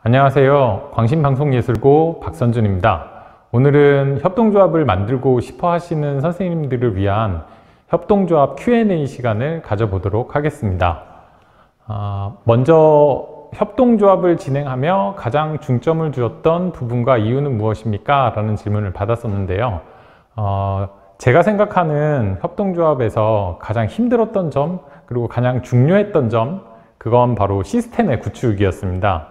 안녕하세요. 광신방송예술고 박선준입니다. 오늘은 협동조합을 만들고 싶어 하시는 선생님들을 위한 협동조합 Q&A 시간을 가져보도록 하겠습니다. 먼저 협동조합을 진행하며 가장 중점을 두었던 부분과 이유는 무엇입니까? 라는 질문을 받았었는데요. 제가 생각하는 협동조합에서 가장 힘들었던 점, 그리고 가장 중요했던 점, 그건 바로 시스템의 구축이었습니다.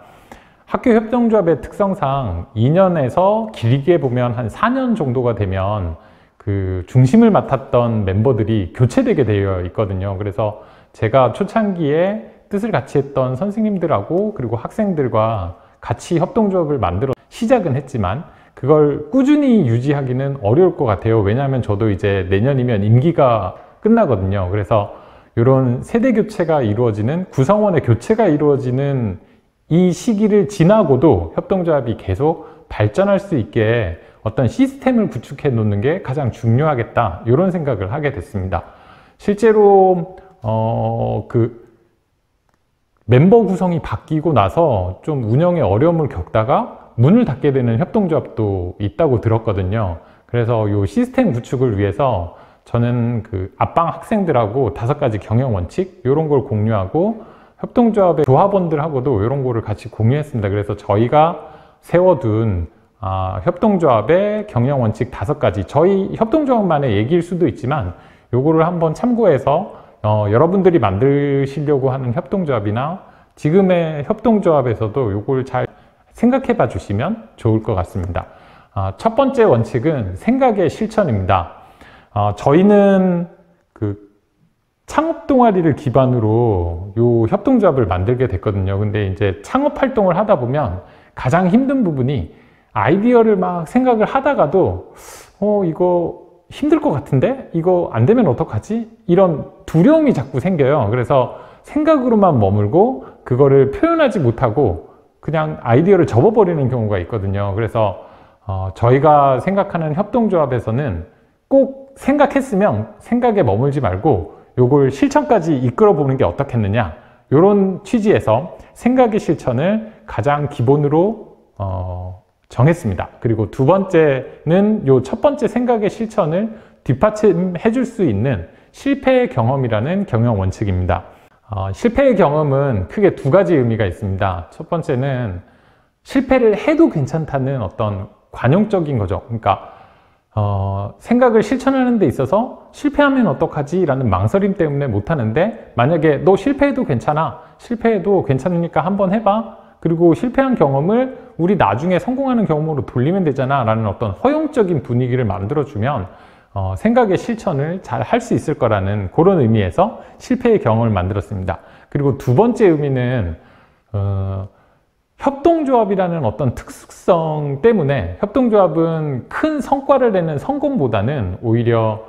학교 협동조합의 특성상 2년에서 길게 보면 한 4년 정도가 되면 그 중심을 맡았던 멤버들이 교체되게 되어 있거든요. 그래서 제가 초창기에 뜻을 같이 했던 선생님들하고 그리고 학생들과 같이 협동조합을 만들어 시작은 했지만 그걸 꾸준히 유지하기는 어려울 것 같아요. 왜냐하면 저도 이제 내년이면 임기가 끝나거든요. 그래서 이런 세대 교체가 이루어지는, 구성원의 교체가 이루어지는 이 시기를 지나고도 협동조합이 계속 발전할 수 있게 어떤 시스템을 구축해 놓는 게 가장 중요하겠다, 이런 생각을 하게 됐습니다. 실제로 멤버 구성이 바뀌고 나서 좀 운영에 어려움을 겪다가 문을 닫게 되는 협동조합도 있다고 들었거든요. 그래서 이 시스템 구축을 위해서 저는 그 앞방 학생들하고 5가지 경영 원칙 이런 걸 공유하고 협동조합의 조합원들하고도 이런 거를 같이 공유했습니다. 그래서 저희가 세워둔 협동조합의 경영 원칙 5가지, 저희 협동조합만의 얘기일 수도 있지만 요거를 한번 참고해서 여러분들이 만드시려고 하는 협동조합이나 지금의 협동조합에서도 요걸 잘 생각해 봐 주시면 좋을 것 같습니다. 첫 번째 원칙은 생각의 실천입니다. 저희는 창업 동아리를 기반으로 요 협동조합을 만들게 됐거든요. 근데 이제 창업 활동을 하다 보면 가장 힘든 부분이 아이디어를 막 생각을 하다가도 이거 힘들 것 같은데? 이거 안 되면 어떡하지? 이런 두려움이 자꾸 생겨요. 그래서 생각으로만 머물고 그거를 표현하지 못하고 그냥 아이디어를 접어버리는 경우가 있거든요. 그래서 저희가 생각하는 협동조합에서는 꼭 생각했으면 생각에 머물지 말고 요걸 실천까지 이끌어 보는 게 어떻겠느냐, 이런 취지에서 생각의 실천을 가장 기본으로 정했습니다. 그리고 두 번째는 요 첫 번째 생각의 실천을 뒷받침해 줄 수 있는 실패의 경험이라는 경영 원칙입니다. 실패의 경험은 크게 2가지 의미가 있습니다. 첫 번째는 실패를 해도 괜찮다는 어떤 관용적인 거죠. 그러니까 생각을 실천하는 데 있어서 실패하면 어떡하지? 라는 망설임 때문에 못하는데, 만약에 너 실패해도 괜찮아, 실패해도 괜찮으니까 한번 해봐, 그리고 실패한 경험을 우리 나중에 성공하는 경험으로 돌리면 되잖아 라는 어떤 허용적인 분위기를 만들어주면 생각의 실천을 잘 할 수 있을 거라는 그런 의미에서 실패의 경험을 만들었습니다. 그리고 두 번째 의미는 협동조합이라는 어떤 특수성 때문에 협동조합은 큰 성과를 내는 성공보다는 오히려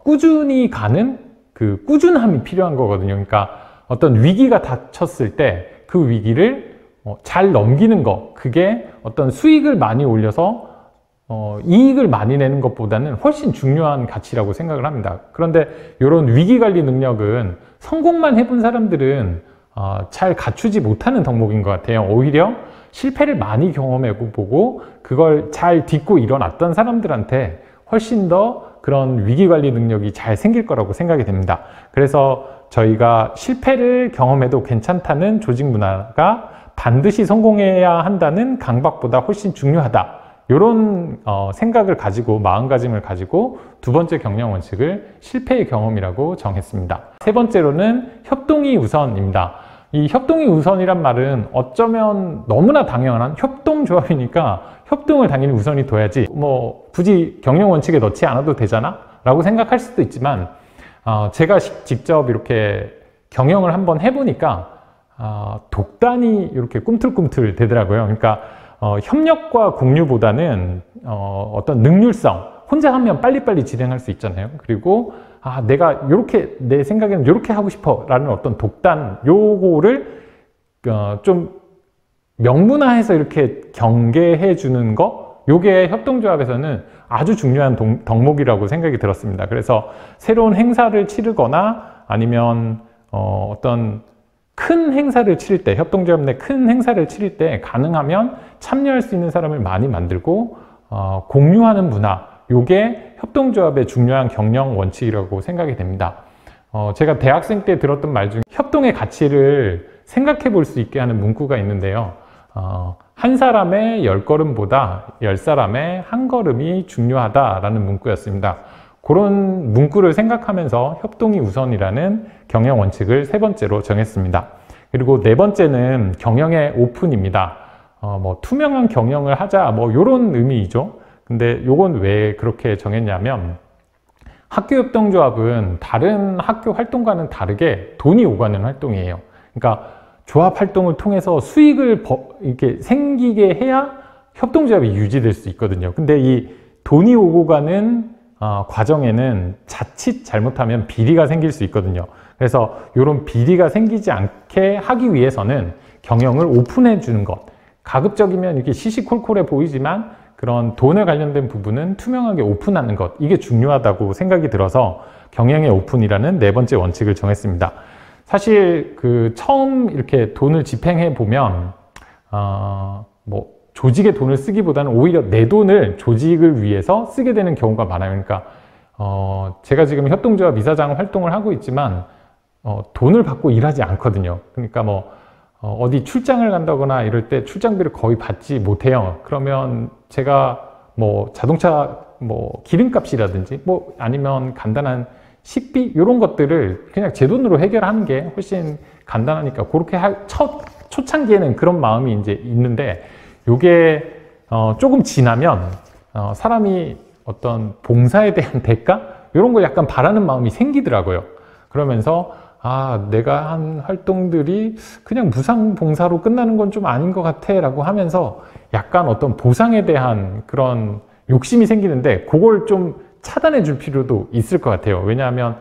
꾸준히 가는 그 꾸준함이 필요한 거거든요. 그러니까 어떤 위기가 닥쳤을 때 그 위기를 잘 넘기는 거, 그게 어떤 수익을 많이 올려서 이익을 많이 내는 것보다는 훨씬 중요한 가치라고 생각을 합니다. 그런데 이런 위기관리 능력은 성공만 해본 사람들은 잘 갖추지 못하는 덕목인 것 같아요. 오히려 실패를 많이 경험해보고 그걸 잘 딛고 일어났던 사람들한테 훨씬 더 그런 위기관리 능력이 잘 생길 거라고 생각이 됩니다. 그래서 저희가 실패를 경험해도 괜찮다는 조직 문화가 반드시 성공해야 한다는 강박보다 훨씬 중요하다, 이런 생각을 가지고, 마음가짐을 가지고 두 번째 경영 원칙을 실패의 경험이라고 정했습니다. 세 번째로는 협동이 우선입니다. 이 협동이 우선이란 말은 어쩌면 너무나 당연한, 협동조합이니까 협동을 당연히 우선이 둬야지, 굳이 경영 원칙에 넣지 않아도 되잖아 라고 생각할 수도 있지만, 제가 직접 이렇게 경영을 한번 해보니까 독단이 이렇게 꿈틀꿈틀 되더라고요. 그러니까 협력과 공유보다는 어떤 능률성, 혼자 하면 빨리빨리 진행할 수 있잖아요. 그리고 내가 이렇게, 내 생각에는 이렇게 하고 싶어 라는 어떤 독단, 요거를 좀 명문화해서 이렇게 경계해 주는 거, 요게 협동조합에서는 아주 중요한 덕목이라고 생각이 들었습니다. 그래서 새로운 행사를 치르거나 아니면 어떤 큰 행사를 치를 때, 협동조합 내 큰 행사를 치를 때 가능하면 참여할 수 있는 사람을 많이 만들고 공유하는 문화, 요게 협동조합의 중요한 경영 원칙이라고 생각이 됩니다. 제가 대학생 때 들었던 말 중에 협동의 가치를 생각해 볼 수 있게 하는 문구가 있는데요. 한 사람의 10걸음보다 10사람의 한 걸음이 중요하다라는 문구였습니다. 그런 문구를 생각하면서 협동이 우선이라는 경영 원칙을 세 번째로 정했습니다. 그리고 네 번째는 경영의 오픈입니다. 투명한 경영을 하자, 요런 의미이죠. 근데 요건 왜 그렇게 정했냐면, 학교협동조합은 다른 학교 활동과는 다르게 돈이 오가는 활동이에요. 그러니까 조합 활동을 통해서 수익을 이렇게 생기게 해야 협동조합이 유지될 수 있거든요. 근데 이 돈이 오고 가는 과정에는 자칫 잘못하면 비리가 생길 수 있거든요. 그래서 이런 비리가 생기지 않게 하기 위해서는 경영을 오픈해 주는 것, 가급적이면 이렇게 시시콜콜해 보이지만 그런 돈에 관련된 부분은 투명하게 오픈하는 것, 이게 중요하다고 생각이 들어서 경영의 오픈이라는 네 번째 원칙을 정했습니다. 사실 처음 이렇게 돈을 집행해 보면 조직의 돈을 쓰기보다는 오히려 내 돈을 조직을 위해서 쓰게 되는 경우가 많아요. 그러니까 제가 지금 협동조합 이사장 활동을 하고 있지만 돈을 받고 일하지 않거든요. 그러니까 어디 출장을 간다거나 이럴 때 출장비를 거의 받지 못해요. 그러면 제가 자동차 기름값이라든지 아니면 간단한 식비 이런 것들을 그냥 제 돈으로 해결하는 게 훨씬 간단하니까 그렇게 초창기에는 그런 마음이 이제 있는데, 요게 조금 지나면 사람이 어떤 봉사에 대한 대가 이런 걸 약간 바라는 마음이 생기더라고요. 그러면서 내가 한 활동들이 그냥 무상 봉사로 끝나는 건 좀 아닌 것 같아 라고 하면서 약간 어떤 보상에 대한 그런 욕심이 생기는데, 그걸 좀 차단해 줄 필요도 있을 것 같아요. 왜냐하면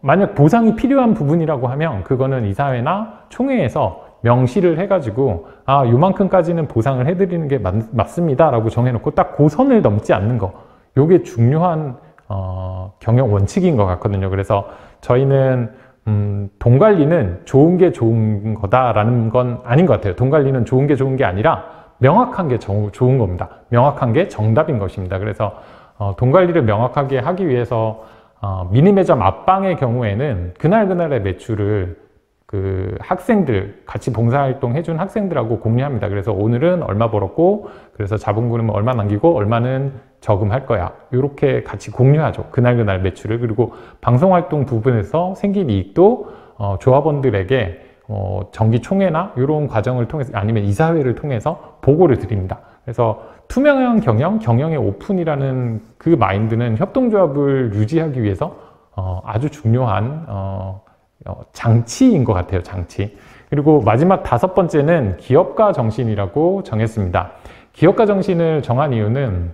만약 보상이 필요한 부분이라고 하면 그거는 이사회나 총회에서 명시를 해가지고 요만큼까지는 보상을 해드리는 게 맞습니다 라고 정해놓고 딱 그 선을 넘지 않는 거, 요게 중요한 경영 원칙인 것 같거든요. 그래서 저희는 돈 관리는 좋은 게 좋은 거다라는 건 아닌 것 같아요. 돈 관리는 좋은 게 아니라 명확한 게 좋은 겁니다. 명확한 게 정답인 것입니다. 그래서 돈 관리를 명확하게 하기 위해서 미니 매점 앞방의 경우에는 그날그날의 매출을 학생들, 같이 봉사활동 해준 학생들하고 공유합니다. 그래서 오늘은 얼마 벌었고, 그래서 자본금은 얼마 남기고 얼마는 저금할 거야, 이렇게 같이 공유하죠. 그날그날 매출을. 그리고 방송활동 부분에서 생긴 이익도 조합원들에게 정기총회나 이런 과정을 통해서, 아니면 이사회를 통해서 보고를 드립니다. 그래서 투명한 경영의 오픈이라는 그 마인드는 협동조합을 유지하기 위해서 아주 중요한 장치인 것 같아요. 장치. 그리고 마지막 다섯 번째는 기업가 정신이라고 정했습니다. 기업가 정신을 정한 이유는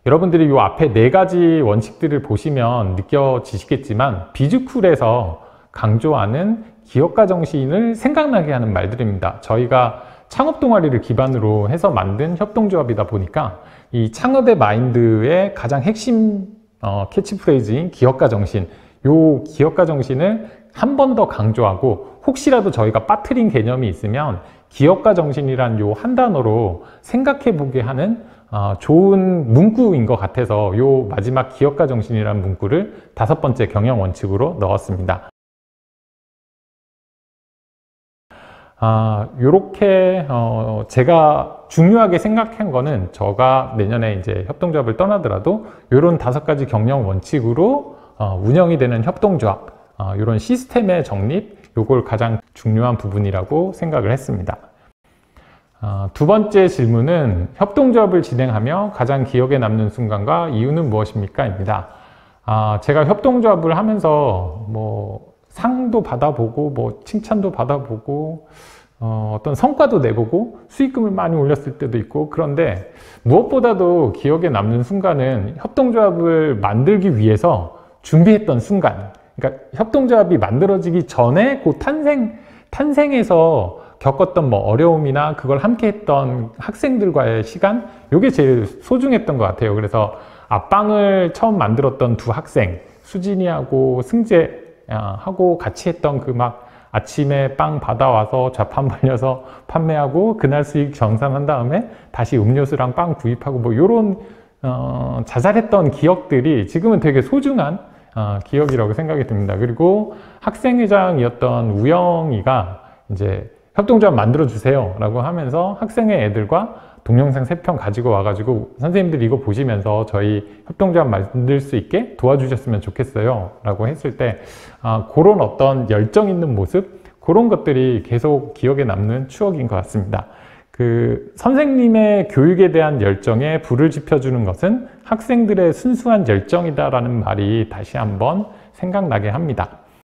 여러분들이 이 앞에 네 가지 원칙들을 보시면 느껴지시겠지만 비즈쿨에서 강조하는 기업가 정신을 생각나게 하는 말들입니다. 저희가 창업 동아리를 기반으로 해서 만든 협동조합이다 보니까 이 창업의 마인드의 가장 핵심 캐치프레이즈인 기업가 정신, 요 기업가 정신을 한 번 더 강조하고, 혹시라도 저희가 빠뜨린 개념이 있으면 기업가 정신이란 요 한 단어로 생각해 보게 하는 좋은 문구인 것 같아서 요 마지막 기업가 정신이라는 문구를 다섯 번째 경영 원칙으로 넣었습니다. 요렇게 제가 중요하게 생각한 거는, 저가 내년에 이제 협동조합을 떠나더라도 요런 다섯 가지 경영 원칙으로 운영이 되는 협동조합, 이런 시스템의 정립, 요걸 가장 중요한 부분이라고 생각을 했습니다. 두 번째 질문은 협동조합을 진행하며 가장 기억에 남는 순간과 이유는 무엇입니까? 입니다. 제가 협동조합을 하면서 상도 받아보고 칭찬도 받아보고 어떤 성과도 내보고 수익금을 많이 올렸을 때도 있고, 그런데 무엇보다도 기억에 남는 순간은 협동조합을 만들기 위해서 준비했던 순간, 그러니까 협동조합이 만들어지기 전에 그 탄생에서 겪었던 어려움이나 그걸 함께 했던 학생들과의 시간, 이게 제일 소중했던 것 같아요. 그래서 앞방을 처음 만들었던 두 학생, 수진이하고 승재하고 같이 했던 아침에 빵 받아와서 좌판 벌려서 판매하고 그날 수익 정산한 다음에 다시 음료수랑 빵 구입하고 뭐 이런 자잘했던 기억들이 지금은 되게 소중한 기억이라고 생각이 듭니다. 그리고 학생회장이었던 우영이가 이제 협동조합 만들어 주세요 라고 하면서 학생회 애들과 동영상 3편 가지고 와가지고 선생님들 이거 보시면서 저희 협동조합 만들 수 있게 도와주셨으면 좋겠어요 라고 했을 때 그런 어떤 열정 있는 모습, 그런 것들이 계속 기억에 남는 추억인 것 같습니다. 그 선생님의 교육에 대한 열정에 불을 지펴주는 것은 학생들의 순수한 열정이다라는 말이 다시 한번 생각나게 합니다.